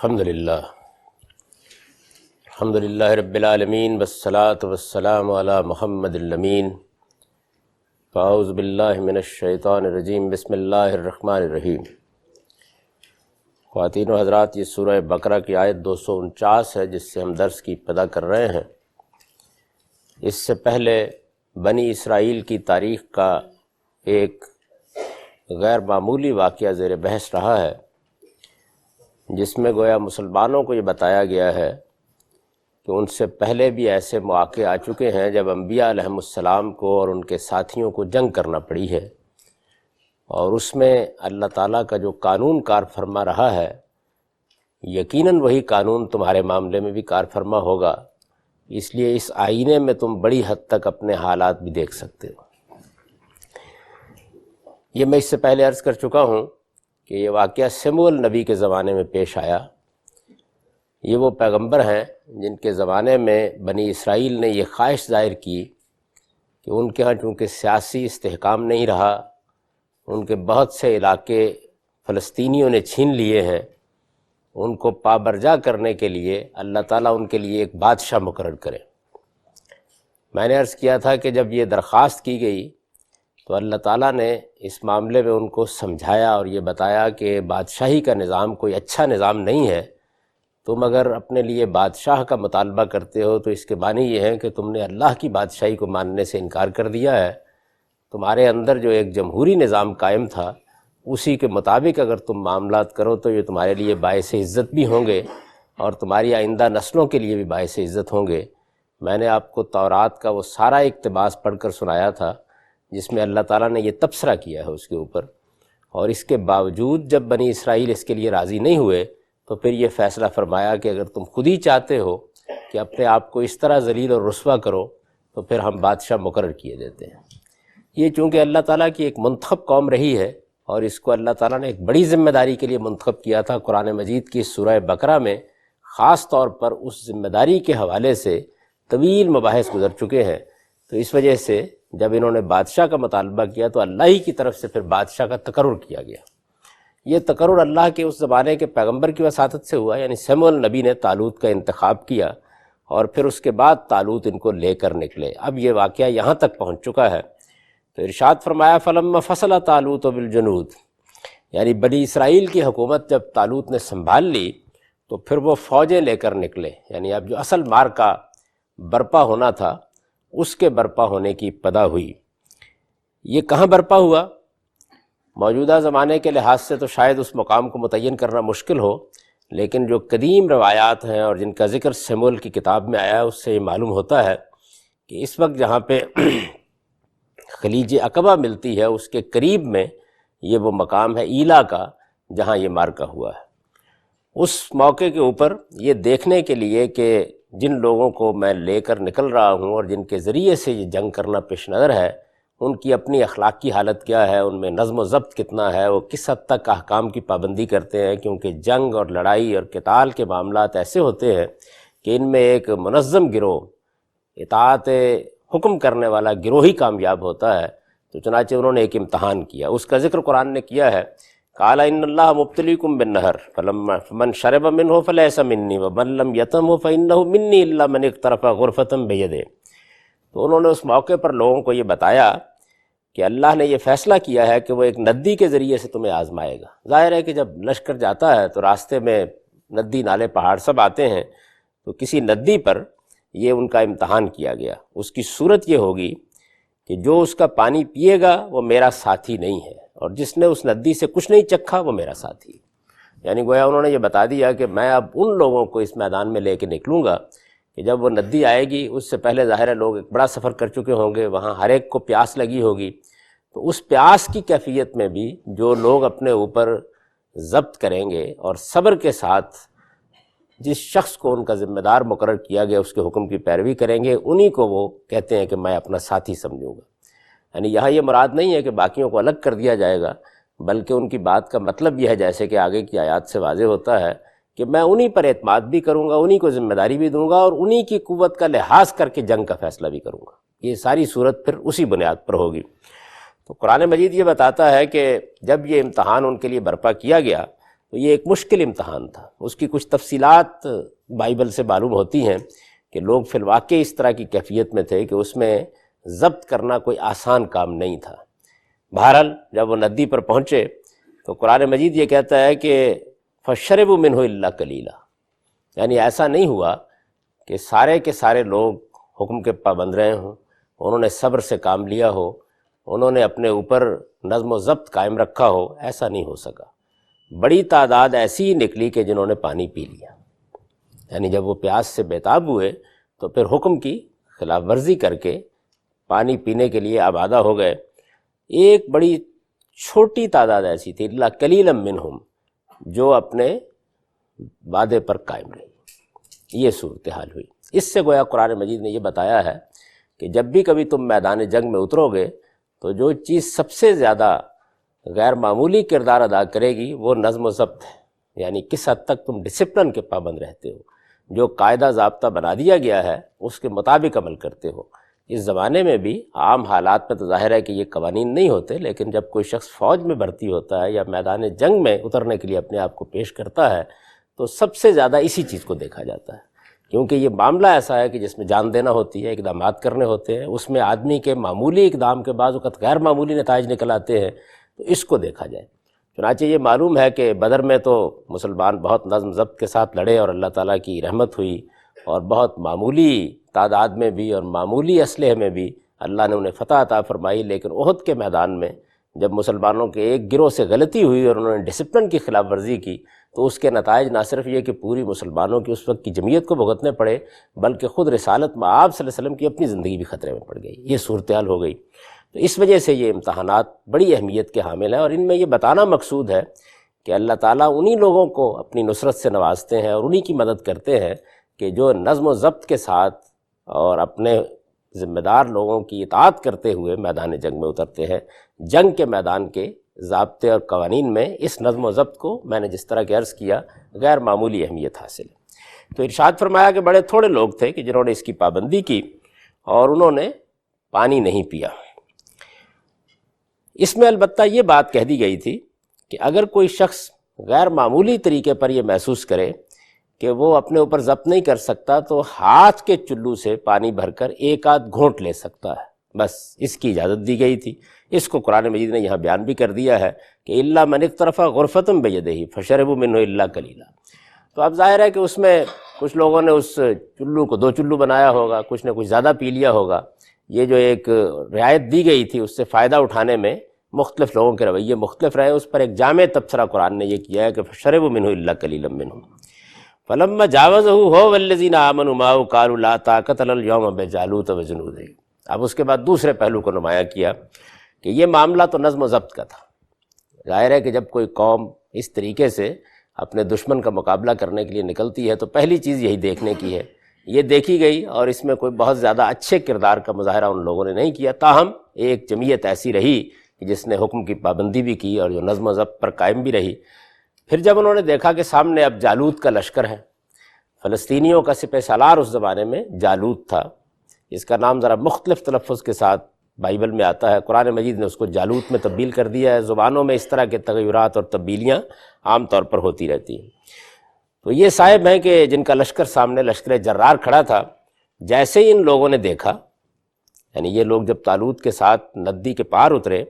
الحمدللہ رب العالمین والصلاة والسلام علی محمد الامین فاعوذ باللہ من الشیطان الرجیم بسم اللہ الرحمن الرحیم۔ خواتین و حضرات، یہ سورہ بقرہ کی آیت 249 ہے جس سے ہم درس کی ابتدا کر رہے ہیں۔ اس سے پہلے بنی اسرائیل کی تاریخ کا ایک غیر معمولی واقعہ زیر بحث رہا ہے، جس میں گویا مسلمانوں کو یہ بتایا گیا ہے کہ ان سے پہلے بھی ایسے مواقع آ چکے ہیں جب انبیاء علیہم السلام کو اور ان کے ساتھیوں کو جنگ کرنا پڑی ہے، اور اس میں اللہ تعالیٰ کا جو قانون کار فرما رہا ہے یقیناً وہی قانون تمہارے معاملے میں بھی کار فرما ہوگا، اس لیے اس آئینے میں تم بڑی حد تک اپنے حالات بھی دیکھ سکتے ہو۔ یہ میں اس سے پہلے عرض کر چکا ہوں کہ یہ واقعہ سموئیل نبی کے زمانے میں پیش آیا۔ یہ وہ پیغمبر ہیں جن کے زمانے میں بنی اسرائیل نے یہ خواہش ظاہر کی کہ ان کے ہاں چونکہ سیاسی استحکام نہیں رہا، ان کے بہت سے علاقے فلسطینیوں نے چھین لیے ہیں، ان کو پابرجا کرنے کے لیے اللہ تعالیٰ ان کے لیے ایک بادشاہ مقرر کرے۔ میں نے عرض کیا تھا کہ جب یہ درخواست کی گئی تو اللہ تعالیٰ نے اس معاملے میں ان کو سمجھایا اور یہ بتایا کہ بادشاہی کا نظام کوئی اچھا نظام نہیں ہے، تم اگر اپنے لیے بادشاہ کا مطالبہ کرتے ہو تو اس کے معنی یہ ہے کہ تم نے اللہ کی بادشاہی کو ماننے سے انکار کر دیا ہے۔ تمہارے اندر جو ایک جمہوری نظام قائم تھا اسی کے مطابق اگر تم معاملات کرو تو یہ تمہارے لیے باعث عزت بھی ہوں گے اور تمہاری آئندہ نسلوں کے لیے بھی باعث عزت ہوں گے۔ میں نے آپ کو تورات کا وہ سارا اقتباس پڑھ کر سنایا تھا جس میں اللہ تعالیٰ نے یہ تبصرہ کیا ہے اس کے اوپر، اور اس کے باوجود جب بنی اسرائیل اس کے لیے راضی نہیں ہوئے تو پھر یہ فیصلہ فرمایا کہ اگر تم خود ہی چاہتے ہو کہ اپنے آپ کو اس طرح ذلیل اور رسوا کرو تو پھر ہم بادشاہ مقرر کیے دیتے ہیں۔ یہ چونکہ اللہ تعالیٰ کی ایک منتخب قوم رہی ہے اور اس کو اللہ تعالیٰ نے ایک بڑی ذمہ داری کے لیے منتخب کیا تھا، قرآن مجید کی سورہ بقرہ میں خاص طور پر اس ذمہ داری کے حوالے سے طویل مباحث گزر چکے ہیں، تو اس وجہ سے جب انہوں نے بادشاہ کا مطالبہ کیا تو اللہ ہی کی طرف سے پھر بادشاہ کا تقرر کیا گیا۔ یہ تقرر اللہ کے اس زمانے کے پیغمبر کی وساطت سے ہوا، یعنی سموئیل نبی نے طالوت کا انتخاب کیا اور پھر اس کے بعد طالوت ان کو لے کر نکلے۔ اب یہ واقعہ یہاں تک پہنچ چکا ہے تو ارشاد فرمایا فَلَمَّا فَصَلَ طَالُوتُ بِالْجُنُودِ، یعنی بنی اسرائیل کی حکومت جب طالوت نے سنبھال لی تو پھر وہ فوجیں لے کر نکلے، یعنی اب جو اصل مارکا برپا ہونا تھا اس کے برپا ہونے کی ابتدا ہوئی۔ یہ کہاں برپا ہوا؟ موجودہ زمانے کے لحاظ سے تو شاید اس مقام کو متعین کرنا مشکل ہو، لیکن جو قدیم روایات ہیں اور جن کا ذکر سموئیل کی کتاب میں آیا ہے اس سے یہ معلوم ہوتا ہے کہ اس وقت جہاں پہ خلیج عقبہ ملتی ہے اس کے قریب میں یہ وہ مقام ہے ایلا کا جہاں یہ مارکا ہوا ہے۔ اس موقع کے اوپر یہ دیکھنے کے لیے کہ جن لوگوں کو میں لے کر نکل رہا ہوں اور جن کے ذریعے سے یہ جنگ کرنا پیش نظر ہے ان کی اپنی اخلاقی حالت کیا ہے، ان میں نظم و ضبط کتنا ہے، وہ کس حد تک احکام کی پابندی کرتے ہیں، کیونکہ جنگ اور لڑائی اور قتال کے معاملات ایسے ہوتے ہیں کہ ان میں ایک منظم گروہ، اطاعت حکم کرنے والا گروہ ہی کامیاب ہوتا ہے۔ تو چنانچہ انہوں نے ایک امتحان کیا، اس کا ذکر قرآن نے کیا ہے، قال ان اللہ مبتلیکم بالنہر فمن شرب منہ فلیس منی ومن لم یطمہ فانہ منی الا من اقترف غرفۃ بیدہ۔ تو انہوں نے اس موقع پر لوگوں کو یہ بتایا کہ اللہ نے یہ فیصلہ کیا ہے کہ وہ ایک ندی کے ذریعے سے تمہیں آزمائے گا۔ ظاہر ہے کہ جب لشکر جاتا ہے تو راستے میں ندی نالے پہاڑ سب آتے ہیں، تو کسی ندی پر یہ ان کا امتحان کیا گیا۔ اس کی صورت یہ ہوگی کہ جو اس کا پانی پیے گا وہ میرا ساتھی نہیں ہے، اور جس نے اس ندی سے کچھ نہیں چکھا وہ میرا ساتھی ہے۔ یعنی گویا انہوں نے یہ بتا دیا کہ میں اب ان لوگوں کو اس میدان میں لے کے نکلوں گا کہ جب وہ ندی آئے گی اس سے پہلے ظاہر ہے لوگ ایک بڑا سفر کر چکے ہوں گے، وہاں ہر ایک کو پیاس لگی ہوگی، تو اس پیاس کی کیفیت میں بھی جو لوگ اپنے اوپر ضبط کریں گے اور صبر کے ساتھ جس شخص کو ان کا ذمہ دار مقرر کیا گیا اس کے حکم کی پیروی کریں گے، انہی کو وہ کہتے ہیں کہ میں اپنا ساتھی سمجھوں گا۔ یعنی یہاں یہ مراد نہیں ہے کہ باقیوں کو الگ کر دیا جائے گا، بلکہ ان کی بات کا مطلب یہ ہے جیسے کہ آگے کی آیات سے واضح ہوتا ہے کہ میں انہی پر اعتماد بھی کروں گا، انہی کو ذمہ داری بھی دوں گا اور انہی کی قوت کا لحاظ کر کے جنگ کا فیصلہ بھی کروں گا۔ یہ ساری صورت پھر اسی بنیاد پر ہوگی۔ تو قرآن مجید یہ بتاتا ہے کہ جب یہ امتحان ان کے لیے برپا کیا گیا تو یہ ایک مشکل امتحان تھا۔ اس کی کچھ تفصیلات بائبل سے معلوم ہوتی ہیں کہ لوگ فی الواقع اس طرح کی کیفیت میں تھے کہ اس میں ضبط کرنا کوئی آسان کام نہیں تھا۔ بہرحال جب وہ ندی پر پہنچے تو قرآن مجید یہ کہتا ہے کہ فَشَرِبُوا مِنْهُ إِلَّا قَلِيلًا، یعنی ایسا نہیں ہوا کہ سارے کے سارے لوگ حکم کے پابند رہے ہوں، انہوں نے صبر سے کام لیا ہو، انہوں نے اپنے اوپر نظم و ضبط قائم رکھا ہو، ایسا نہیں ہو سکا۔ بڑی تعداد ایسی ہی نکلی کہ جنہوں نے پانی پی لیا، یعنی جب وہ پیاس سے بیتاب ہوئے تو پھر حکم کی خلاف ورزی کر کے پانی پینے کے لیے آمادہ ہو گئے۔ ایک بڑی چھوٹی تعداد ایسی تھی الا قلیلا منہم جو اپنے وعدے پر قائم رہی۔ یہ صورتحال ہوئی۔ اس سے گویا قرآن مجید نے یہ بتایا ہے کہ جب بھی کبھی تم میدان جنگ میں اترو گے تو جو چیز سب سے زیادہ غیر معمولی کردار ادا کرے گی وہ نظم و ضبط ہے، یعنی کس حد تک تم ڈسپلن کے پابند رہتے ہو، جو قاعدہ ضابطہ بنا دیا گیا ہے اس کے مطابق عمل کرتے ہو۔ اس زمانے میں بھی عام حالات میں تو ظاہر ہے کہ یہ قوانین نہیں ہوتے، لیکن جب کوئی شخص فوج میں بھرتی ہوتا ہے یا میدان جنگ میں اترنے کے لیے اپنے آپ کو پیش کرتا ہے تو سب سے زیادہ اسی چیز کو دیکھا جاتا ہے، کیونکہ یہ معاملہ ایسا ہے کہ جس میں جان دینا ہوتی ہے، اقدامات کرنے ہوتے ہیں، اس میں آدمی کے معمولی اقدام کے بعض وقت غیر معمولی نتائج نکل آتے ہیں، تو اس کو دیکھا جائے۔ چنانچہ یہ معلوم ہے کہ بدر میں تو مسلمان بہت نظم ضبط کے ساتھ لڑے اور اللہ تعالیٰ کی رحمت ہوئی، اور بہت معمولی تعداد میں بھی اور معمولی اسلحے میں بھی اللہ نے انہیں فتح عطا فرمائی۔ لیکن احد کے میدان میں جب مسلمانوں کے ایک گروہ سے غلطی ہوئی اور انہوں نے ڈسپلن کی خلاف ورزی کی تو اس کے نتائج نہ صرف یہ کہ پوری مسلمانوں کی اس وقت کی جمعیت کو بھگتنے پڑے، بلکہ خود رسالت مآب صلی اللہ علیہ وسلم کی اپنی زندگی بھی خطرے میں پڑ گئی۔ یہ صورتحال ہو گئی۔ تو اس وجہ سے یہ امتحانات بڑی اہمیت کے حامل ہیں، اور ان میں یہ بتانا مقصود ہے کہ اللہ تعالیٰ انہی لوگوں کو اپنی نصرت سے نوازتے ہیں اور انہی کی مدد کرتے ہیں کہ جو نظم و ضبط کے ساتھ اور اپنے ذمہ دار لوگوں کی اطاعت کرتے ہوئے میدان جنگ میں اترتے ہیں۔ جنگ کے میدان کے ضابطے اور قوانین میں اس نظم و ضبط کو میں نے جس طرح کہ عرض کیا غیر معمولی اہمیت حاصل ہے۔ تو ارشاد فرمایا کہ بڑے تھوڑے لوگ تھے کہ جنہوں نے اس کی پابندی کی اور انہوں نے پانی نہیں پیا۔ اس میں البتہ یہ بات کہہ دی گئی تھی کہ اگر کوئی شخص غیر معمولی طریقے پر یہ محسوس کرے کہ وہ اپنے اوپر ضبط نہیں کر سکتا تو ہاتھ کے چلو سے پانی بھر کر ایک آدھ گھونٹ لے سکتا ہے، بس اس کی اجازت دی گئی تھی۔ اس کو قرآن مجید نے یہاں بیان بھی کر دیا ہے کہ الا من اقترف غرفۃ بیدہ فشربوا منہ الا قلیلا۔ تو اب ظاہر ہے کہ اس میں کچھ لوگوں نے اس چلو کو 2 چلو بنایا ہوگا، کچھ نے کچھ زیادہ پی لیا ہوگا۔ یہ جو ایک رعایت دی گئی تھی اس سے فائدہ اٹھانے میں مختلف لوگوں کے رویے مختلف رہے، اس پر ایک جامع تبصرہ قرآن نے یہ کیا ہے کہ فشربوا منہ الا قلیلا منہم فلما جاوزہ هو والذین آمنوا معه قالوا لا طاقت لنا اليوم بجالوت وجنودہ۔ اب اس کے بعد دوسرے پہلو کو نمایاں کیا کہ یہ معاملہ تو نظم و ضبط کا تھا۔ ظاہر ہے کہ جب کوئی قوم اس طریقے سے اپنے دشمن کا مقابلہ کرنے کے لیے نکلتی ہے تو پہلی چیز یہی دیکھنے کی ہے۔ یہ دیکھی گئی اور اس میں کوئی بہت زیادہ اچھے کردار کا مظاہرہ ان لوگوں نے نہیں کیا، تاہم ایک جمعیت ایسی رہی کہ جس نے حکم کی پابندی بھی کی اور جو نظم و ضبط پر قائم بھی رہی۔ پھر جب انہوں نے دیکھا کہ سامنے اب جالوت کا لشکر ہے، فلسطینیوں کا سپہ سالار اس زمانے میں جالوت تھا، اس کا نام ذرا مختلف تلفظ کے ساتھ بائبل میں آتا ہے، قرآن مجید نے اس کو جالوت میں تبدیل کر دیا ہے۔ زبانوں میں اس طرح کے تغیرات اور تبدیلیاں عام طور پر ہوتی رہتی ہیں۔ تو یہ صاحب ہیں کہ جن کا لشکر سامنے لشکر جرار کھڑا تھا، جیسے ہی ان لوگوں نے دیکھا، یعنی یہ لوگ جب طالوت کے ساتھ ندی کے پار اترے،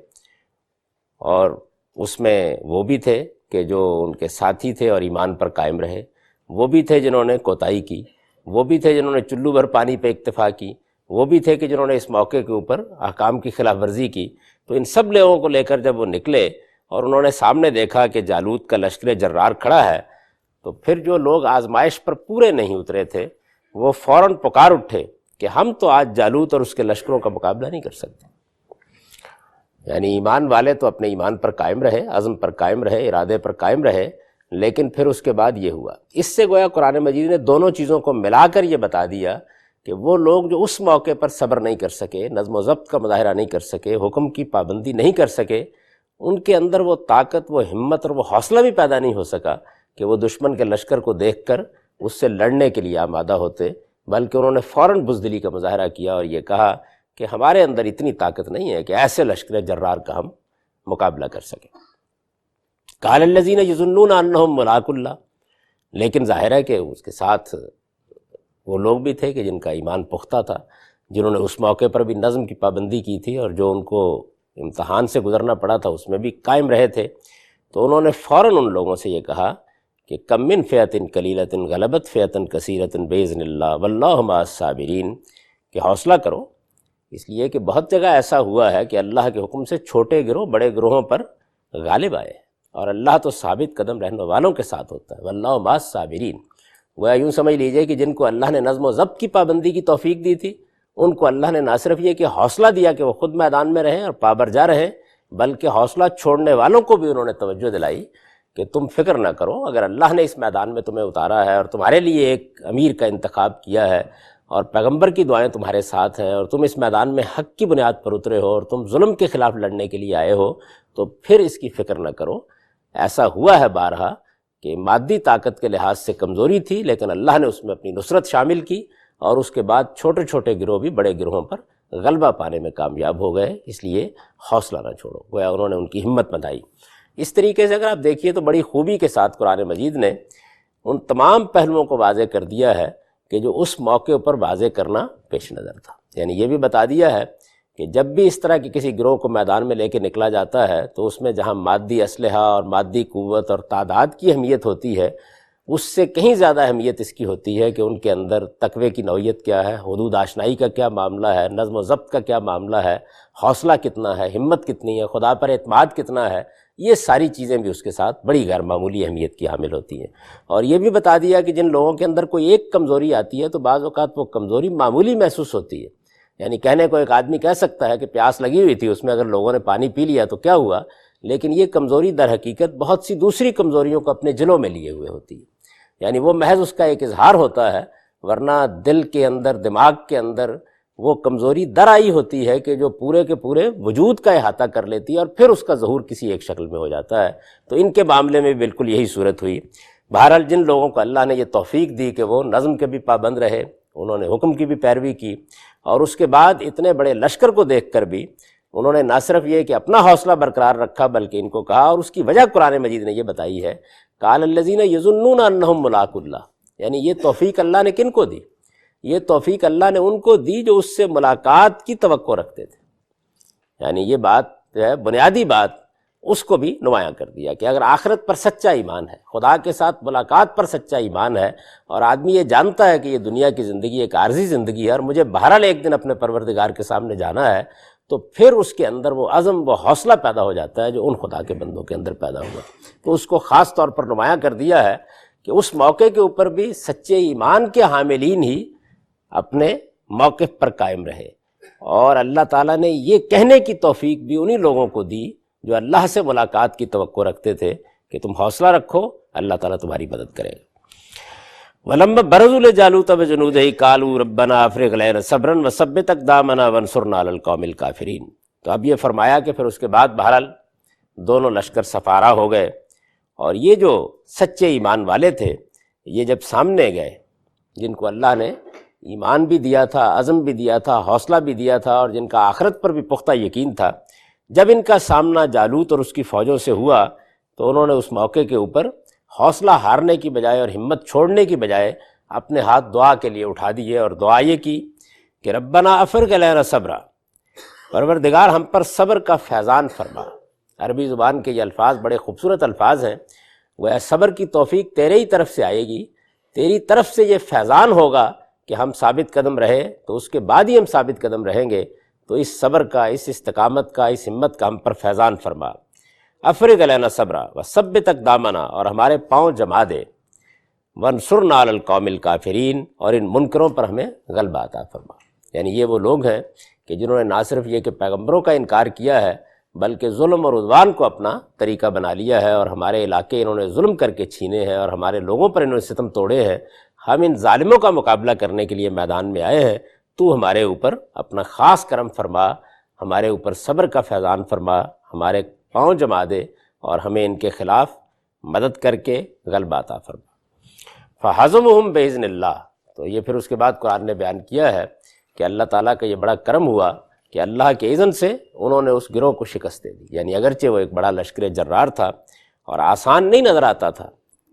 اور اس میں وہ بھی تھے کہ جو ان کے ساتھی تھے اور ایمان پر قائم رہے، وہ بھی تھے جنہوں نے کوتاہی کی، وہ بھی تھے جنہوں نے چلو بھر پانی پہ اکتفا کی، وہ بھی تھے کہ جنہوں نے اس موقع کے اوپر احکام کی خلاف ورزی کی۔ تو ان سب لوگوں کو لے کر جب وہ نکلے اور انہوں نے سامنے دیکھا کہ جالوت کا لشکر جرار کھڑا ہے، تو پھر جو لوگ آزمائش پر پورے نہیں اترے تھے وہ فوراً پکار اٹھے کہ ہم تو آج جالوت اور اس کے لشکروں کا مقابلہ نہیں کر سکتے۔ یعنی ایمان والے تو اپنے ایمان پر قائم رہے، عزم پر قائم رہے، ارادے پر قائم رہے، لیکن پھر اس کے بعد یہ ہوا۔ اس سے گویا قرآن مجید نے دونوں چیزوں کو ملا کر یہ بتا دیا کہ وہ لوگ جو اس موقع پر صبر نہیں کر سکے، نظم و ضبط کا مظاہرہ نہیں کر سکے، حکم کی پابندی نہیں کر سکے، ان کے اندر وہ طاقت، وہ ہمت اور وہ حوصلہ بھی پیدا نہیں ہو سکا کہ وہ دشمن کے لشکر کو دیکھ کر اس سے لڑنے کے لیے آمادہ ہوتے، بلکہ انہوں نے فوراً بزدلی کا مظاہرہ کیا اور یہ کہا کہ ہمارے اندر اتنی طاقت نہیں ہے کہ ایسے لشکر جرار کا ہم مقابلہ کر سکیں۔ قال الذین یظنون انہم ملاق اللہ، لیکن ظاہر ہے کہ اس کے ساتھ وہ لوگ بھی تھے کہ جن کا ایمان پختہ تھا، جنہوں نے اس موقع پر بھی نظم کی پابندی کی تھی، اور جو ان کو امتحان سے گزرنا پڑا تھا اس میں بھی قائم رہے تھے۔ تو انہوں نے فوراً ان لوگوں سے یہ کہا کہ کم من فئۃ قلیلۃ غلبت فئۃ کثیرۃ باذن اللہ واللہ مع الصابرین، کہ حوصلہ کرو، اس لیے کہ بہت جگہ ایسا ہوا ہے کہ اللہ کے حکم سے چھوٹے گروہ بڑے گروہوں پر غالب آئے، اور اللہ تو ثابت قدم رہنے والوں کے ساتھ ہوتا ہے، واللہ مع الصابرین۔ گویا یوں سمجھ لیجئے کہ جن کو اللہ نے نظم و ضبط کی پابندی کی توفیق دی تھی، ان کو اللہ نے نہ صرف یہ کہ حوصلہ دیا کہ وہ خود میدان میں رہیں اور پابرجا رہیں، بلکہ حوصلہ چھوڑنے والوں کو بھی انہوں نے توجہ دلائی کہ تم فکر نہ کرو، اگر اللہ نے اس میدان میں تمہیں اتارا ہے اور تمہارے لیے ایک امیر کا انتخاب کیا ہے اور پیغمبر کی دعائیں تمہارے ساتھ ہیں، اور تم اس میدان میں حق کی بنیاد پر اترے ہو اور تم ظلم کے خلاف لڑنے کے لیے آئے ہو، تو پھر اس کی فکر نہ کرو۔ ایسا ہوا ہے بارہا کہ مادی طاقت کے لحاظ سے کمزوری تھی، لیکن اللہ نے اس میں اپنی نصرت شامل کی، اور اس کے بعد چھوٹے چھوٹے گروہ بھی بڑے گروہوں پر غلبہ پانے میں کامیاب ہو گئے، اس لیے حوصلہ نہ چھوڑو۔ گویا انہوں نے ان کی ہمت بندھائی۔ اس طریقے سے اگر آپ دیکھیے تو بڑی خوبی کے ساتھ قرآن مجید نے ان تمام پہلوؤں کو واضح کر دیا ہے کہ جو اس موقع پر واضح کرنا پیش نظر تھا۔ یعنی یہ بھی بتا دیا ہے کہ جب بھی اس طرح کی کسی گروہ کو میدان میں لے کے نکلا جاتا ہے تو اس میں جہاں مادی اسلحہ اور مادی قوت اور تعداد کی اہمیت ہوتی ہے، اس سے کہیں زیادہ اہمیت اس کی ہوتی ہے کہ ان کے اندر تقوی کی نوعیت کیا ہے، حدود آشنائی کا کیا معاملہ ہے، نظم و ضبط کا کیا معاملہ ہے، حوصلہ کتنا ہے، ہمت کتنی ہے، خدا پر اعتماد کتنا ہے، یہ ساری چیزیں بھی اس کے ساتھ بڑی غیر معمولی اہمیت کی حامل ہوتی ہیں۔ اور یہ بھی بتا دیا کہ جن لوگوں کے اندر کوئی ایک کمزوری آتی ہے تو بعض اوقات وہ کمزوری معمولی محسوس ہوتی ہے، یعنی کہنے کو ایک آدمی کہہ سکتا ہے کہ پیاس لگی ہوئی تھی، اس میں اگر لوگوں نے پانی پی لیا تو کیا ہوا، لیکن یہ کمزوری در حقیقت بہت سی دوسری کمزوریوں کو اپنے جلوں میں لیے ہوئے ہوتی ہے، یعنی وہ محض اس کا ایک اظہار ہوتا ہے، ورنہ دل کے اندر، دماغ کے اندر وہ کمزوری در آئی ہوتی ہے کہ جو پورے کے پورے وجود کا احاطہ کر لیتی ہے، اور پھر اس کا ظہور کسی ایک شکل میں ہو جاتا ہے۔ تو ان کے معاملے میں بالکل یہی صورت ہوئی۔ بہرحال جن لوگوں کو اللہ نے یہ توفیق دی کہ وہ نظم کے بھی پابند رہے، انہوں نے حکم کی بھی پیروی کی، اور اس کے بعد اتنے بڑے لشکر کو دیکھ کر بھی انہوں نے نہ صرف یہ کہ اپنا حوصلہ برقرار رکھا بلکہ ان کو کہا، اور اس کی وجہ قرآن مجید نے یہ بتائی ہے، قال الذین یظنون انہم ملاق اللہ، یعنی یہ توفیق اللہ نے کن کو دی؟ یہ توفیق اللہ نے ان کو دی جو اس سے ملاقات کی توقع رکھتے تھے۔ یعنی یہ بات جو ہے بنیادی بات، اس کو بھی نمایاں کر دیا کہ اگر آخرت پر سچا ایمان ہے، خدا کے ساتھ ملاقات پر سچا ایمان ہے، اور آدمی یہ جانتا ہے کہ یہ دنیا کی زندگی ایک عارضی زندگی ہے اور مجھے بہرحال ایک دن اپنے پروردگار کے سامنے جانا ہے، تو پھر اس کے اندر وہ عزم، وہ حوصلہ پیدا ہو جاتا ہے جو ان خدا کے بندوں کے اندر پیدا ہوا۔ تو اس کو خاص طور پر نمایاں کر دیا ہے کہ اس موقع کے اوپر بھی سچے ایمان کے حاملین ہی اپنے موقف پر قائم رہے، اور اللہ تعالیٰ نے یہ کہنے کی توفیق بھی انہی لوگوں کو دی جو اللہ سے ملاقات کی توقع رکھتے تھے کہ تم حوصلہ رکھو، اللہ تعالیٰ تمہاری مدد کرے گا۔ وَلَمَّا بَرَزُوا لِجَالُوتَ وَجُنُودِهِ قَالُوا رَبَّنَا أَفْرِغْ عَلَيْنَا صَبْرًا وَثَبِّتْ أَقْدَامَنَا وَانصُرْنَا عَلَى الْقَوْمِ الْكَافِرِينَ۔ تو اب یہ فرمایا کہ پھر اس کے بعد بہرحال دونوں لشکر سفارہ ہو گئے، اور یہ جو سچے ایمان والے تھے یہ جب سامنے گئے، جن کو اللہ نے ایمان بھی دیا تھا، عزم بھی دیا تھا، حوصلہ بھی دیا تھا، اور جن کا آخرت پر بھی پختہ یقین تھا، جب ان کا سامنا جالوت اور اس کی فوجوں سے ہوا تو انہوں نے اس موقع کے اوپر حوصلہ ہارنے کی بجائے اور ہمت چھوڑنے کی بجائے اپنے ہاتھ دعا کے لیے اٹھا دیے، اور دعا یہ کی کہ ربنا افرغ علینا صبرا، پروردگار ہم پر صبر کا فیضان فرما۔ عربی زبان کے یہ الفاظ بڑے خوبصورت الفاظ ہیں، گویا صبر کی توفیق تیرے ہی طرف سے آئے گی، تیری طرف سے یہ فیضان ہوگا کہ ہم ثابت قدم رہے، تو اس کے بعد ہی ہم ثابت قدم رہیں گے، تو اس صبر کا، اس استقامت کا، اس ہمت کا ہم پر فیضان فرما۔ افرغ علینا صبرا وثبت اقدامنا، اور ہمارے پاؤں جما دے، وانصرنا علی القوم الکافرین، اور ان منکروں پر ہمیں غلبہ عطا فرما۔ یعنی یہ وہ لوگ ہیں کہ جنہوں نے نہ صرف یہ کہ پیغمبروں کا انکار کیا ہے بلکہ ظلم اور عدوان کو اپنا طریقہ بنا لیا ہے، اور ہمارے علاقے انہوں نے ظلم کر کے چھینے ہیں، اور ہمارے لوگوں پر انہوں نے ستم توڑے ہیں۔ ہم ان ظالموں کا مقابلہ کرنے کے لیے میدان میں آئے ہیں، تو ہمارے اوپر اپنا خاص کرم فرما، ہمارے اوپر صبر کا فیضان فرما، ہمارے پاؤں جما دے، اور ہمیں ان کے خلاف مدد کر کے غلبہ عطا فرما۔ فَحَزَمُهُمْ بِإِذْنِ اللَّهِ، تو یہ پھر اس کے بعد قرآن نے بیان کیا ہے کہ اللہ تعالیٰ کا یہ بڑا کرم ہوا کہ اللہ کے اذن سے انہوں نے اس گروہ کو شکست دے دی۔ یعنی اگرچہ وہ ایک بڑا لشکر جرار تھا اور آسان نہیں نظر آتا تھا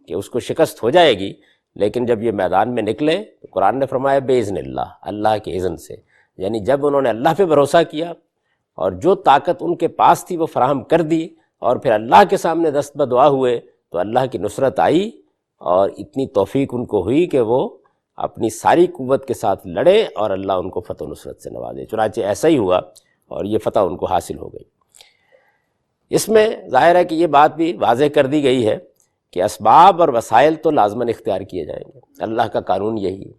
کہ اس کو شکست ہو جائے گی، لیکن جب یہ میدان میں نکلے تو قرآن نے فرمایا بِإِذْنِ اللہ، اللہ کے اذن سے، یعنی جب انہوں نے اللہ پہ بھروسہ کیا اور جو طاقت ان کے پاس تھی وہ فراہم کر دی، اور پھر اللہ کے سامنے دست بدعا ہوئے تو اللہ کی نصرت آئی، اور اتنی توفیق ان کو ہوئی کہ وہ اپنی ساری قوت کے ساتھ لڑے اور اللہ ان کو فتح و نصرت سے نوازے۔ چنانچہ ایسا ہی ہوا اور یہ فتح ان کو حاصل ہو گئی۔ اس میں ظاہر ہے کہ یہ بات بھی واضح کر دی گئی ہے کہ اسباب اور وسائل تو لازماً اختیار کیے جائیں گے، اللہ کا قانون یہی ہے۔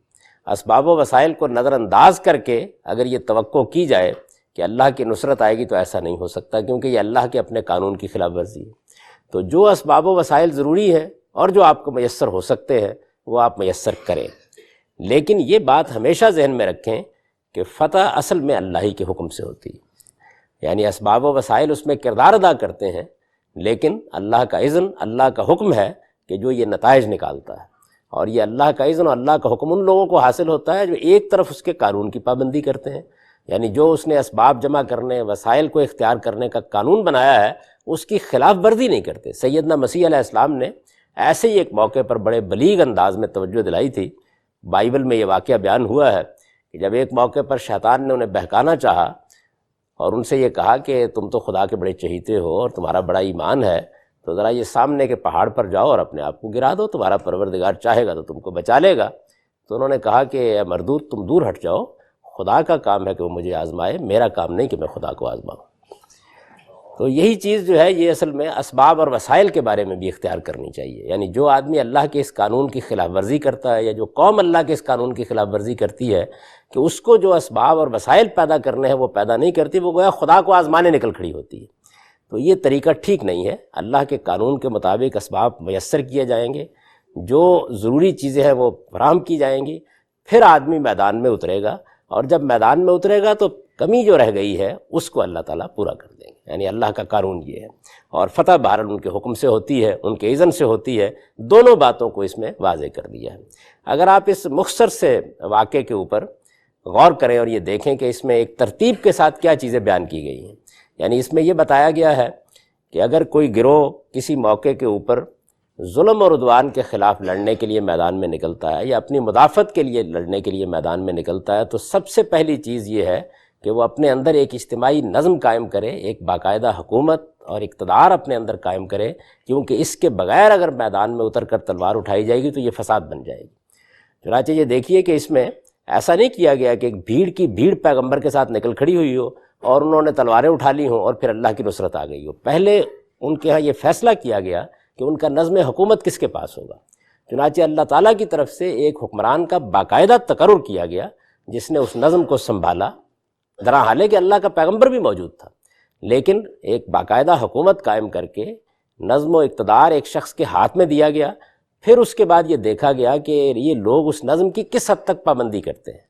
اسباب و وسائل کو نظر انداز کر کے اگر یہ توقع کی جائے کہ اللہ کی نصرت آئے گی تو ایسا نہیں ہو سکتا، کیونکہ یہ اللہ کے اپنے قانون کی خلاف ورزی ہے۔ تو جو اسباب و وسائل ضروری ہیں اور جو آپ کو میسر ہو سکتے ہیں وہ آپ میسر کریں، لیکن یہ بات ہمیشہ ذہن میں رکھیں کہ فتح اصل میں اللہ ہی کے حکم سے ہوتی ہے، یعنی اسباب و وسائل اس میں کردار ادا کرتے ہیں، لیکن اللہ کا اذن، اللہ کا حکم ہے کہ جو یہ نتائج نکالتا ہے، اور یہ اللہ کا اذن اور اللہ کا حکم ان لوگوں کو حاصل ہوتا ہے جو ایک طرف اس کے قانون کی پابندی کرتے ہیں، یعنی جو اس نے اسباب جمع کرنے، وسائل کو اختیار کرنے کا قانون بنایا ہے اس کی خلاف ورزی نہیں کرتے۔ سیدنا مسیح علیہ السلام نے ایسے ہی ایک موقع پر بڑے بلیغ انداز میں توجہ دلائی تھی۔ بائبل میں یہ واقعہ بیان ہوا ہے کہ جب ایک موقع پر شیطان نے انہیں بہکانا چاہا اور ان سے یہ کہا کہ تم تو خدا کے بڑے چہیتے ہو اور تمہارا بڑا ایمان ہے، تو ذرا یہ سامنے کے پہاڑ پر جاؤ اور اپنے آپ کو گرا دو، تمہارا پروردگار چاہے گا تو تم کو بچا لے گا۔ تو انہوں نے کہا کہ اے مردود، تم دور ہٹ جاؤ، خدا کا کام ہے کہ وہ مجھے آزمائے، میرا کام نہیں کہ میں خدا کو آزماؤں۔ تو یہی چیز جو ہے یہ اصل میں اسباب اور وسائل کے بارے میں بھی اختیار کرنی چاہیے، یعنی جو آدمی اللہ کے اس قانون کی خلاف ورزی کرتا ہے یا جو قوم اللہ کے اس قانون کی خلاف ورزی کرتی ہے کہ اس کو جو اسباب اور وسائل پیدا کرنے ہیں وہ پیدا نہیں کرتی، وہ گویا خدا کو آزمانے نکل کھڑی ہوتی ہے۔ تو یہ طریقہ ٹھیک نہیں ہے۔ اللہ کے قانون کے مطابق اسباب میسر کیے جائیں گے، جو ضروری چیزیں ہیں وہ فراہم کی جائیں گی، پھر آدمی میدان میں اترے گا، اور جب میدان میں اترے گا تو کمی جو رہ گئی ہے اس کو اللہ تعالیٰ پورا کر دیں گے، یعنی اللہ کا قانون یہ ہے، اور فتح بہرحال ان کے حکم سے ہوتی ہے، ان کے اذن سے ہوتی ہے۔ دونوں باتوں کو اس میں واضح کر دیا ہے۔ اگر آپ اس مختصر سے واقعے کے اوپر غور کریں اور یہ دیکھیں کہ اس میں ایک ترتیب کے ساتھ کیا چیزیں بیان کی گئی ہیں، یعنی اس میں یہ بتایا گیا ہے کہ اگر کوئی گروہ کسی موقع کے اوپر ظلم اور عدوان کے خلاف لڑنے کے لیے میدان میں نکلتا ہے یا اپنی مدافعت کے لیے لڑنے کے لیے میدان میں نکلتا ہے، تو سب سے پہلی چیز یہ ہے کہ وہ اپنے اندر ایک اجتماعی نظم قائم کرے، ایک باقاعدہ حکومت اور اقتدار اپنے اندر قائم کرے، کیونکہ اس کے بغیر اگر میدان میں اتر کر تلوار اٹھائی جائے گی تو یہ فساد بن جائے گی۔ چنانچہ یہ دیکھیے کہ اس میں ایسا نہیں کیا گیا کہ ایک بھیڑ کی بھیڑ پیغمبر کے ساتھ نکل کھڑی ہوئی ہو اور انہوں نے تلواریں اٹھا لی ہوں اور پھر اللہ کی نصرت آ گئی ہو۔ پہلے ان کے ہاں یہ فیصلہ کیا گیا کہ ان کا نظم حکومت کس کے پاس ہوگا۔ چنانچہ اللہ تعالیٰ کی طرف سے ایک حکمران کا باقاعدہ تقرر کیا گیا جس نے اس نظم کو سنبھالا، درا حالے کہ اللہ کا پیغمبر بھی موجود تھا، لیکن ایک باقاعدہ حکومت قائم کر کے نظم و اقتدار ایک شخص کے ہاتھ میں دیا گیا۔ پھر اس کے بعد یہ دیکھا گیا کہ یہ لوگ اس نظم کی کس حد تک پابندی کرتے ہیں،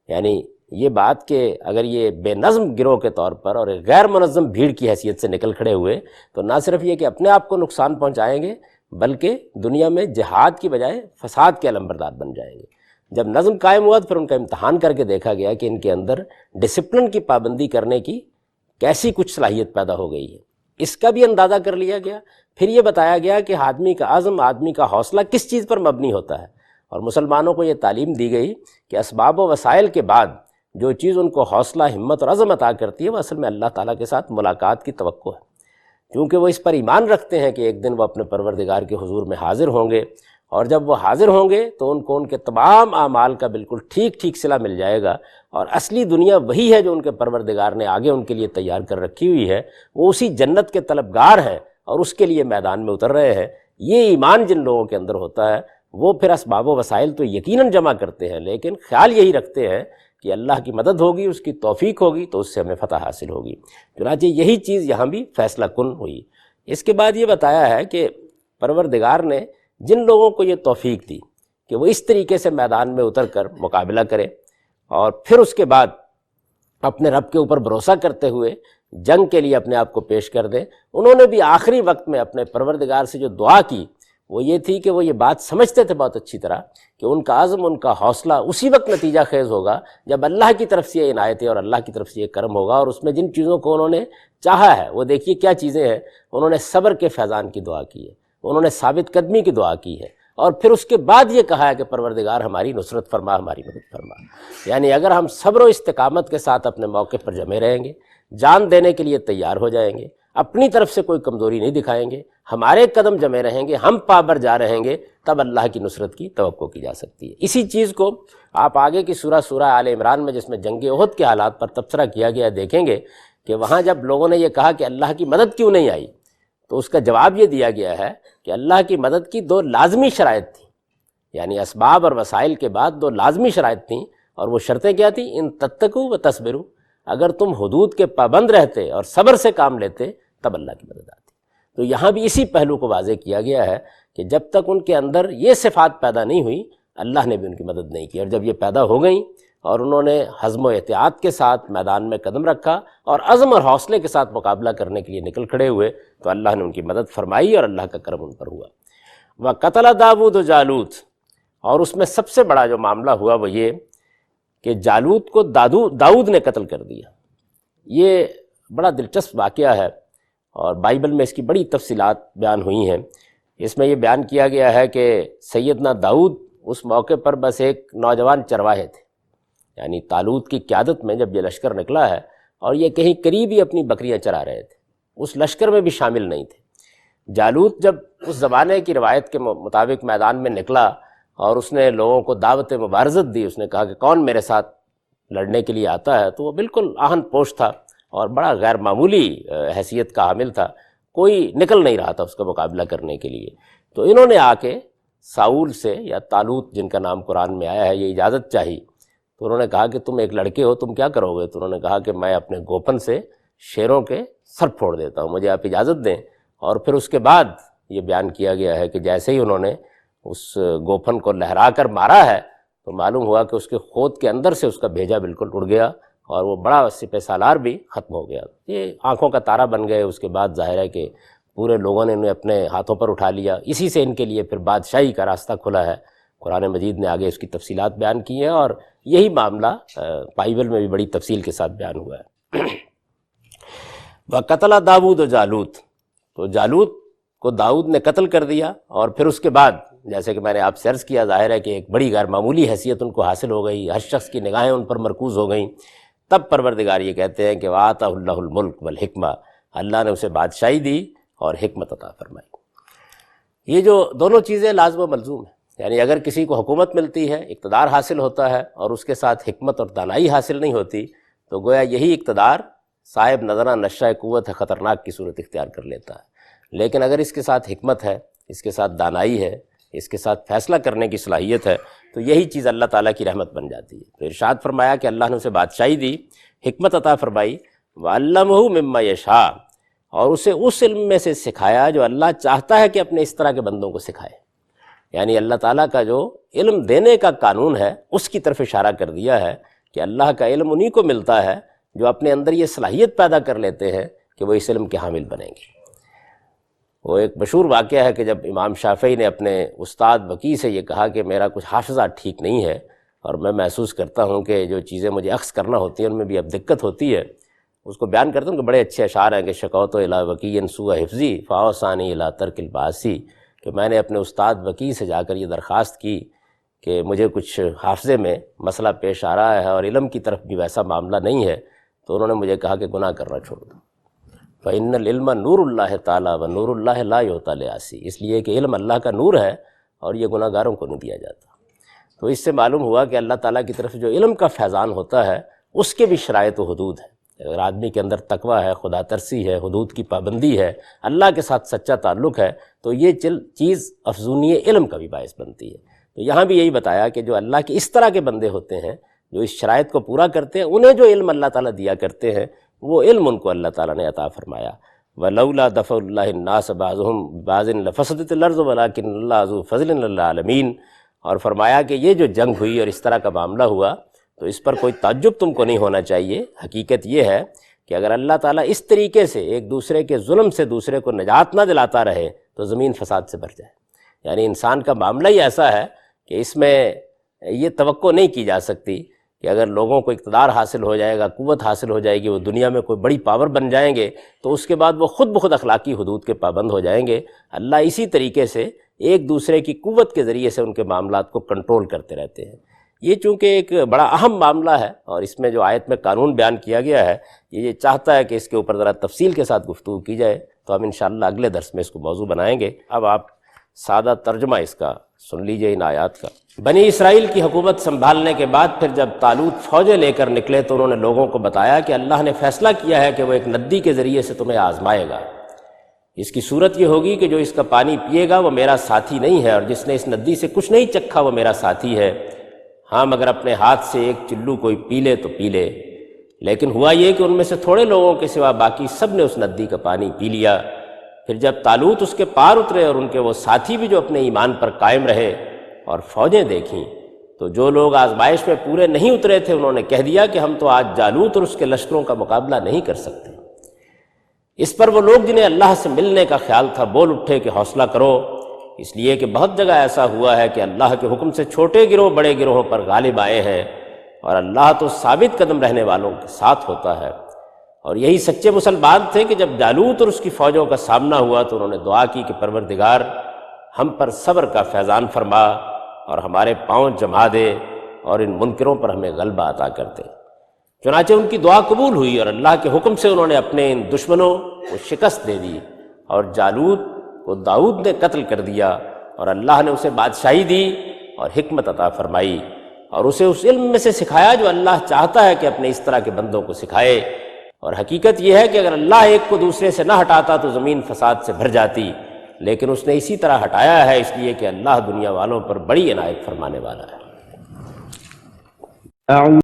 یعنی یہ بات کہ اگر یہ بے نظم گروہ کے طور پر اور غیر منظم بھیڑ کی حیثیت سے نکل کھڑے ہوئے تو نہ صرف یہ کہ اپنے آپ کو نقصان پہنچائیں گے بلکہ دنیا میں جہاد کی بجائے فساد کے علمبردار بن جائیں گے۔ جب نظم قائم ہوا تو پھر ان کا امتحان کر کے دیکھا گیا کہ ان کے اندر ڈسپلن کی پابندی کرنے کی کیسی کچھ صلاحیت پیدا ہو گئی ہے، اس کا بھی اندازہ کر لیا گیا۔ پھر یہ بتایا گیا کہ آدمی کا عزم، آدمی کا حوصلہ کس چیز پر مبنی ہوتا ہے، اور مسلمانوں کو یہ تعلیم دی گئی کہ اسباب و وسائل کے بعد جو چیز ان کو حوصلہ، ہمت اور عزم عطا کرتی ہے وہ اصل میں اللہ تعالیٰ کے ساتھ ملاقات کی توقع ہے، کیونکہ وہ اس پر ایمان رکھتے ہیں کہ ایک دن وہ اپنے پروردگار کے حضور میں حاضر ہوں گے، اور جب وہ حاضر ہوں گے تو ان کو ان کے تمام اعمال کا بالکل ٹھیک ٹھیک صلہ مل جائے گا، اور اصلی دنیا وہی ہے جو ان کے پروردگار نے آگے ان کے لیے تیار کر رکھی ہوئی ہے۔ وہ اسی جنت کے طلبگار ہیں اور اس کے لیے میدان میں اتر رہے ہیں۔ یہ ایمان جن لوگوں کے اندر ہوتا ہے وہ پھر اسباب و وسائل تو یقیناً جمع کرتے ہیں، لیکن خیال یہی رکھتے ہیں کہ اللہ کی مدد ہوگی، اس کی توفیق ہوگی تو اس سے ہمیں فتح حاصل ہوگی۔ چنانچہ یہی چیز یہاں بھی فیصلہ کن ہوئی۔ اس کے بعد یہ بتایا ہے کہ پروردگار نے جن لوگوں کو یہ توفیق دی کہ وہ اس طریقے سے میدان میں اتر کر مقابلہ کریں اور پھر اس کے بعد اپنے رب کے اوپر بھروسہ کرتے ہوئے جنگ کے لیے اپنے آپ کو پیش کر دیں، انہوں نے بھی آخری وقت میں اپنے پروردگار سے جو دعا کی وہ یہ تھی کہ وہ یہ بات سمجھتے تھے بہت اچھی طرح کہ ان کا عزم، ان کا حوصلہ اسی وقت نتیجہ خیز ہوگا جب اللہ کی طرف سے یہ عنایتیں اور اللہ کی طرف سے یہ کرم ہوگا، اور اس میں جن چیزوں کو انہوں نے چاہا ہے وہ دیکھیے کیا چیزیں ہیں۔ انہوں نے صبر کے فیضان کی دعا کی ہے، انہوں نے ثابت قدمی کی دعا کی ہے، اور پھر اس کے بعد یہ کہا ہے کہ پروردگار ہماری نصرت فرما، ہماری مدد فرما۔ یعنی اگر ہم صبر و استقامت کے ساتھ اپنے موقع پر جمے رہیں گے، جان دینے کے لیے تیار ہو جائیں گے، اپنی طرف سے کوئی کمزوری نہیں دکھائیں گے، ہمارے قدم جمے رہیں گے، ہم پابر جا رہیں گے، تب اللہ کی نصرت کی توقع کی جا سکتی ہے۔ اسی چیز کو آپ آگے کی سورہ آل عمران میں جس میں جنگ احد کے حالات پر تبصرہ کیا گیا دیکھیں گے کہ وہاں جب لوگوں نے یہ کہا کہ اللہ کی مدد کیوں نہیں آئی، تو اس کا جواب یہ دیا گیا ہے کہ اللہ کی مدد کی دو لازمی شرائط تھیں، یعنی اسباب اور وسائل کے بعد دو لازمی شرائط تھیں، اور وہ شرطیں کیا تھیں؟ ان تتقوا و تصبروا، اگر تم حدود کے پابند رہتے اور صبر سے کام لیتے تب اللہ کی مدد آتی۔ تو یہاں بھی اسی پہلو کو واضح کیا گیا ہے کہ جب تک ان کے اندر یہ صفات پیدا نہیں ہوئی اللہ نے بھی ان کی مدد نہیں کی، اور جب یہ پیدا ہو گئیں اور انہوں نے حزم و احتیاط کے ساتھ میدان میں قدم رکھا اور عزم اور حوصلے کے ساتھ مقابلہ کرنے کے لیے نکل کھڑے ہوئے تو اللہ نے ان کی مدد فرمائی اور اللہ کا کرم ان پر ہوا۔ وَقَتَلَ داؤد جالوت، اور اس میں سب سے بڑا جو معاملہ ہوا وہ یہ کہ جالوت کو داؤد نے قتل کر دیا۔ یہ بڑا دلچسپ واقعہ ہے اور بائبل میں اس کی بڑی تفصیلات بیان ہوئی ہیں۔ اس میں یہ بیان کیا گیا ہے کہ سیدنا داؤد اس موقع پر بس ایک نوجوان چرواہے تھے، یعنی طالوت کی قیادت میں جب یہ لشکر نکلا ہے اور یہ کہیں قریب ہی اپنی بکریاں چرا رہے تھے، اس لشکر میں بھی شامل نہیں تھے۔ جالوت جب اس زمانے کی روایت کے مطابق میدان میں نکلا اور اس نے لوگوں کو دعوت مبارزت دی، اس نے کہا کہ کون میرے ساتھ لڑنے کے لیے آتا ہے، تو وہ بالکل آہن پوش تھا اور بڑا غیر معمولی حیثیت کا حامل تھا، کوئی نکل نہیں رہا تھا اس کا مقابلہ کرنے کے لیے۔ تو انہوں نے آ کے ساؤل سے، یا طالوت جن کا نام قرآن میں آیا ہے، یہ اجازت چاہی، تو انہوں نے کہا کہ تم ایک لڑکے ہو، تم کیا کرو گے؟ تو انہوں نے کہا کہ میں اپنے گوپن سے شیروں کے سر پھوڑ دیتا ہوں، مجھے آپ اجازت دیں۔ اور پھر اس کے بعد یہ بیان کیا گیا ہے کہ جیسے ہی انہوں نے اس گوپن کو لہرا کر مارا ہے تو معلوم ہوا کہ اس کے خود کے اندر سے اس کا بھیجا بالکل اڑ گیا اور وہ بڑا سپہ سالار بھی ختم ہو گیا۔ یہ آنکھوں کا تارا بن گئے۔ اس کے بعد ظاہر ہے کہ پورے لوگوں نے انہیں اپنے ہاتھوں پر اٹھا لیا، اسی سے ان کے لیے پھر بادشاہی کا راستہ کھلا ہے۔ قرآن مجید نے آگے اس کی تفصیلات بیان کی ہیں اور یہی معاملہ بائبل میں بھی بڑی تفصیل کے ساتھ بیان ہوا ہے۔ وَقَتَلَ داؤد جالوت، تو جالوت کو داؤد نے قتل کر دیا، اور پھر اس کے بعد جیسے کہ میں نے آپ سے عرض کیا، ظاہر ہے کہ ایک بڑی غیر معمولی حیثیت ان کو حاصل ہو گئی، ہر شخص کی نگاہیں ان پر مرکوز ہو گئیں۔ تب پروردگار یہ کہتے ہیں کہ وَآتَاهُ اللَّهُ الْمُلْكَ وَالْحِكْمَةَ، اللہ نے اسے بادشاہی دی اور حکمت عطا فرمائی۔ یہ جو دونوں چیزیں لازم و ملزوم ہیں، یعنی اگر کسی کو حکومت ملتی ہے، اقتدار حاصل ہوتا ہے، اور اس کے ساتھ حکمت اور دانائی حاصل نہیں ہوتی، تو گویا یہی اقتدار صاحب نظرہ نشہ قوت ہے خطرناک کی صورت اختیار کر لیتا ہے۔ لیکن اگر اس کے ساتھ حکمت ہے، اس کے ساتھ دانائی ہے، اس کے ساتھ فیصلہ کرنے کی صلاحیت ہے، تو یہی چیز اللہ تعالیٰ کی رحمت بن جاتی ہے۔ تو ارشاد فرمایا کہ اللہ نے اسے بادشاہی دی، حکمت عطا فرمائی، وَعَلَّمَهُ مِمَّا يَشَاءُ، اور اسے اس علم میں سے سکھایا جو اللہ چاہتا ہے کہ اپنے اس طرح کے بندوں کو سکھائے۔ یعنی اللہ تعالیٰ کا جو علم دینے کا قانون ہے اس کی طرف اشارہ کر دیا ہے کہ اللہ کا علم انہی کو ملتا ہے جو اپنے اندر یہ صلاحیت پیدا کر لیتے ہیں کہ وہ اس علم کے حامل بنیں گے۔ وہ ایک مشہور واقعہ ہے کہ جب امام شافعی نے اپنے استاد وکی سے یہ کہا کہ میرا کچھ حافظہ ٹھیک نہیں ہے اور میں محسوس کرتا ہوں کہ جو چیزیں مجھے اخذ کرنا ہوتی ہیں ان میں بھی اب دقت ہوتی ہے، اس کو بیان کرتا ہوں کہ بڑے اچھے اشعار ہیں کہ شکوت الی وکی سوء حفظی فاوصانی الی ترک الباسی، کہ میں نے اپنے استاد وکی سے جا کر یہ درخواست کی کہ مجھے کچھ حافظے میں مسئلہ پیش آ رہا ہے اور علم کی طرف بھی ویسا معاملہ نہیں ہے، تو انہوں نے مجھے کہا کہ گناہ کرنا چھوڑ دو۔ فَإِنَّ الْعِلْمَ نُورُ اللَّهِ تَعَالَىٰ وَنُورُ اللَّهِ لَا يُعْطَىٰ لِعَاصٍ، اس لیے کہ علم اللہ کا نور ہے اور یہ گناہ گاروں کو نہیں دیا جاتا۔ تو اس سے معلوم ہوا کہ اللہ تعالیٰ کی طرف جو علم کا فیضان ہوتا ہے اس کے بھی شرائط و حدود ہیں۔ اگر آدمی کے اندر تقویٰ ہے، خدا ترسی ہے، حدود کی پابندی ہے، اللہ کے ساتھ سچا تعلق ہے، تو یہ چیز افزونی علم کا بھی باعث بنتی ہے۔ تو یہاں بھی یہی بتایا کہ جو اللہ کے اس طرح کے بندے ہوتے ہیں جو اس شرائط کو پورا کرتے ہیں، انہیں جو علم اللہ تعالیٰ دیا کرتے ہیں وہ علم ان کو اللہ تعالیٰ نے عطا فرمایا۔ وَلَوْلَا دَفْعُ اللَّهِ النَّاسَ بَعْضَهُم بِبَعْضٍ لَفَسَدَتِ الْأَرْضُ وَلَٰكِنَّ اللَّهَ ذُو فَضْلٍ عَلَى الْعَالَمِينَ، اور فرمایا کہ یہ جو جنگ ہوئی اور اس طرح کا معاملہ ہوا تو اس پر کوئی تعجب تم کو نہیں ہونا چاہیے۔ حقیقت یہ ہے کہ اگر اللہ تعالیٰ اس طریقے سے ایک دوسرے کے ظلم سے دوسرے کو نجات نہ دلاتا رہے تو زمین فساد سے بھر جائے۔ یعنی انسان کا معاملہ ہی ایسا ہے کہ اس میں یہ توقع نہیں کی جا سکتی کہ اگر لوگوں کو اقتدار حاصل ہو جائے گا، قوت حاصل ہو جائے گی، وہ دنیا میں کوئی بڑی پاور بن جائیں گے تو اس کے بعد وہ خود بخود اخلاقی حدود کے پابند ہو جائیں گے۔ اللہ اسی طریقے سے ایک دوسرے کی قوت کے ذریعے سے ان کے معاملات کو کنٹرول کرتے رہتے ہیں۔ یہ چونکہ ایک بڑا اہم معاملہ ہے اور اس میں جو آیت میں قانون بیان کیا گیا ہے یہ چاہتا ہے کہ اس کے اوپر ذرا تفصیل کے ساتھ گفتگو کی جائے، تو ہم انشاءاللہ اگلے درس میں اس کو موضوع بنائیں گے۔ اب آپ سادہ ترجمہ اس کا سن لیجئے ان آیات کا۔ بنی اسرائیل کی حکومت سنبھالنے کے بعد پھر جب طالوت فوجیں لے کر نکلے تو انہوں نے لوگوں کو بتایا کہ اللہ نے فیصلہ کیا ہے کہ وہ ایک ندی کے ذریعے سے تمہیں آزمائے گا۔ اس کی صورت یہ ہوگی کہ جو اس کا پانی پیے گا وہ میرا ساتھی نہیں ہے، اور جس نے اس ندی سے کچھ نہیں چکھا وہ میرا ساتھی ہے۔ ہاں مگر اپنے ہاتھ سے ایک چلو کوئی پی لے تو پی لے۔ لیکن ہوا یہ کہ ان میں سے تھوڑے لوگوں کے سوا باقی سب نے اس ندی کا پانی پی لیا۔ پھر جب طالوت اس کے پار اترے اور ان کے وہ ساتھی بھی جو اپنے ایمان پر قائم رہے اور فوجیں دیکھیں، تو جو لوگ آزمائش میں پورے نہیں اترے تھے انہوں نے کہہ دیا کہ ہم تو آج جالوت اور اس کے لشکروں کا مقابلہ نہیں کر سکتے۔ اس پر وہ لوگ جنہیں اللہ سے ملنے کا خیال تھا بول اٹھے کہ حوصلہ کرو، اس لیے کہ بہت جگہ ایسا ہوا ہے کہ اللہ کے حکم سے چھوٹے گروہ بڑے گروہوں پر غالب آئے ہیں، اور اللہ تو ثابت قدم رہنے والوں کے ساتھ ہوتا ہے۔ اور یہی سچے مسلمان تھے کہ جب جالوت اور اس کی فوجوں کا سامنا ہوا تو انہوں نے دعا کی کہ پروردگار ہم پر صبر کا فیضان فرما اور ہمارے پاؤں جما دے اور ان منکروں پر ہمیں غلبہ عطا کر دے۔ چنانچہ ان کی دعا قبول ہوئی اور اللہ کے حکم سے انہوں نے اپنے ان دشمنوں کو شکست دے دی، اور جالوت کو داؤد نے قتل کر دیا، اور اللہ نے اسے بادشاہی دی اور حکمت عطا فرمائی، اور اسے اس علم میں سے سکھایا جو اللہ چاہتا ہے کہ اپنے اس طرح کے بندوں کو سکھائے۔ اور حقیقت یہ ہے کہ اگر اللہ ایک کو دوسرے سے نہ ہٹاتا تو زمین فساد سے بھر جاتی، لیکن اس نے اسی طرح ہٹایا ہے، اس لیے کہ اللہ دنیا والوں پر بڑی عنایت فرمانے والا ہے۔